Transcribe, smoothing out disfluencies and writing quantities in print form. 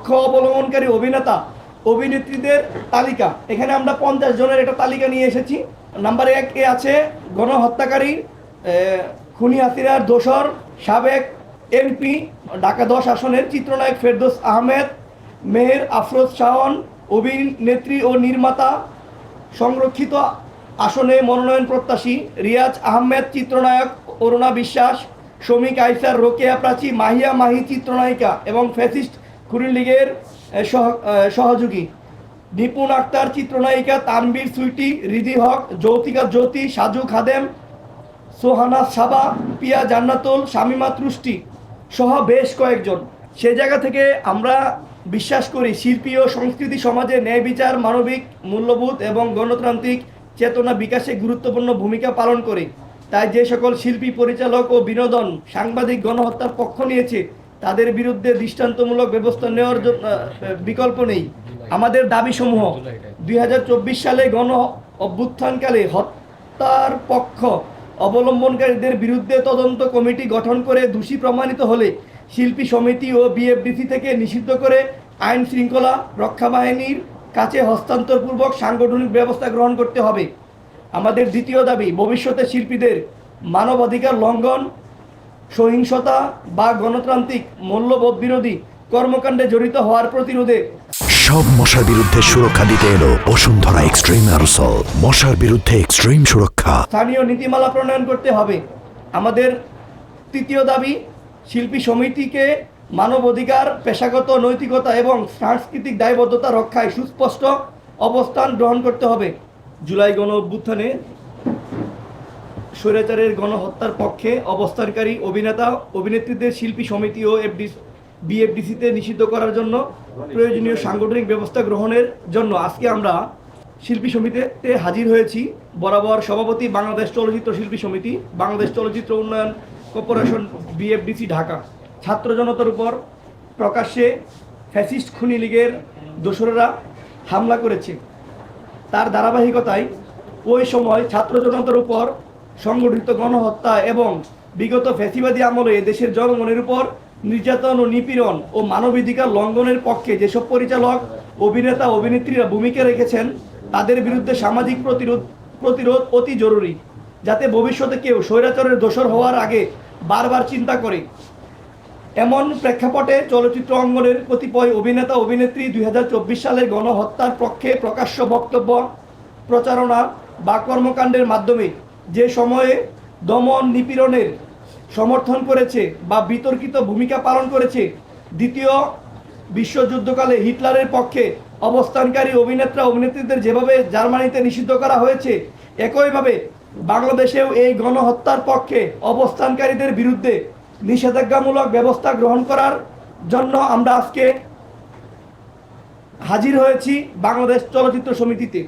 পক্ষ অবলম্বনকারী অভিনেতা অভিনেত্রীদের তালিকা। এখানে আমরা 50 জনের একটা তালিকা নিয়ে এসেছি। নাম্বার 1 এ আছে গণহত্যাকারী খুনি হাসিনার দোসর সাবেক এমপি ঢাকা 10 আসনের চিত্রনায়ক ফেরদৌস আহমেদ, মেহের আফরোজ শাওন অভিনেত্রী ও নির্মাতা, সংরক্ষিত আসনে মনোনয়ন প্রত্যাশী রিয়াজ আহমেদ চিত্রনায়ক, অরুণা বিশ্বাস, শমিক আইসার, রোকেয়া প্রাচী, মাহিয়া মাহি চিত্রনায়িকা এবং ফ্যাসিস্ট খুনি লীগের সহযোগী, নিপুণ আক্তার চিত্রনায়িকা, তানবীর সুইটি, রিদি হক, যৌতিকা জ্যোতি, সাজু খাদেম, সোহানা সাবা, পিয়া জান্নাতুল, শামিমা তুষ্টি সহ বেশ কয়েকজন। সে জায়গা থেকে আমরা বিশ্বাস করি শিল্পী ও সংস্কৃতি সমাজে ন্যায় বিচার, মানবিক মূল্যবোধ এবং গণতান্ত্রিক চেতনা বিকাশে গুরুত্বপূর্ণ ভূমিকা পালন করে। তাই যে সকল শিল্পী, পরিচালক ও বিনোদন সাংবাদিক গণহত্যার পক্ষ নিয়েছে তাদের বিরুদ্ধে দৃষ্টান্তমূলক ব্যবস্থা নেওয়ার বিকল্প নেই। আমাদের দাবিসমূহ: 2024 সালে গণ অভ্যুত্থানকালে হত্যার পক্ষ অবলম্বনকারীদের বিরুদ্ধে তদন্ত কমিটি গঠন করে দোষী প্রমাণিত হলে শিল্পী সমিতি ও বিএফডিসি থেকে নিষিদ্ধ করে আইন শৃঙ্খলা রক্ষা বাহিনীর কাছে হস্তান্তরপূর্বক সাংগঠনিক ব্যবস্থা গ্রহণ করতে হবে। আমাদের দ্বিতীয় দাবি, ভবিষ্যতে শিল্পীদের মানবাধিকার লঙ্ঘন, সহিংসতা বা গণতান্ত্রিক মূল্যবোধ বিরোধী কর্মকাণ্ডে জড়িত হওয়ার প্রতিরোধে সব মশার বিরুদ্ধে সুরক্ষা দিতে এলো বসুন্ধরা এক্সট্রিম অ্যারোসল। মশার বিরুদ্ধে এক্সট্রিম সুরক্ষা। স্থানীয় নীতিমালা প্রণয়ন করতে হবে। আমাদের তৃতীয় দাবি, শিল্পী সমিতিকে মানবাধিকার, পেশাগত নৈতিকতা এবং সাংস্কৃতিক দায়বদ্ধতা রক্ষায় সুস্পষ্ট অবস্থান গ্রহণ করতে হবে। জুলাই গণ অভ্যুত্থানে স্বৈরাচারের গণহত্যার পক্ষে অবস্থানকারী অভিনেতা অভিনেত্রীদের শিল্পী সমিতি ও বিএফডিসিতে নিষিদ্ধ করার জন্য প্রয়োজনীয় সাংগঠনিক ব্যবস্থা গ্রহণের জন্য আজকে আমরা শিল্পী সমিতিতে হাজির হয়েছি। বরাবর সভাপতি বাংলাদেশ চলচ্চিত্র শিল্পী সমিতি, বাংলাদেশ চলচ্চিত্র উন্নয়ন কর্পোরেশন, বিএফডিসি, ঢাকা। ছাত্র জনতার উপর প্রকাশ্যে ফ্যাসিস্ট খুনি লীগের দোসরেরা হামলা করেছে। তার ধারাবাহিকতায় ওই সময় ছাত্র জনতার উপর সংগঠিত গণহত্যা এবং বিগত ফ্যাসিবাদী আমলে দেশের জনগণের উপর নির্যাতন ও নিপীড়ন ও মানবাধিকার লঙ্ঘনের পক্ষে যেসব পরিচালক, অভিনেতা, অভিনেত্রীরা ভূমিকা রেখেছেন তাদের বিরুদ্ধে সামাজিক প্রতিরোধ অতি জরুরি, যাতে ভবিষ্যতে কেউ স্বৈরাচারের দোসর হওয়ার আগে বারবার চিন্তা করে। এমন প্রেক্ষাপটে চলচ্চিত্র অঙ্গনের কতিপয় অভিনেতা অভিনেত্রী 2024 সালের গণহত্যার পক্ষে প্রকাশ্য বক্তব্য, প্রচারণা বা কর্মকাণ্ডের মাধ্যমে যে সময়ে দমন নিপীড়নের সমর্থন করেছে বা বিতর্কিত ভূমিকা পালন করেছে, দ্বিতীয় বিশ্বযুদ্ধকালে হিটলারের পক্ষে অবস্থানকারী অভিনেতা অভিনেত্রীদের যেভাবে জার্মানিতে নিষিদ্ধ করা হয়েছে, একইভাবে বাংলাদেশেও এই গণহত্যার পক্ষে অবস্থানকারীদের বিরুদ্ধে নিষেধাজ্ঞামূলক ব্যবস্থা গ্রহণ করার জন্য আমরা আজকে হাজির হয়েছি বাংলাদেশ চলচ্চিত্র সমিতিতে।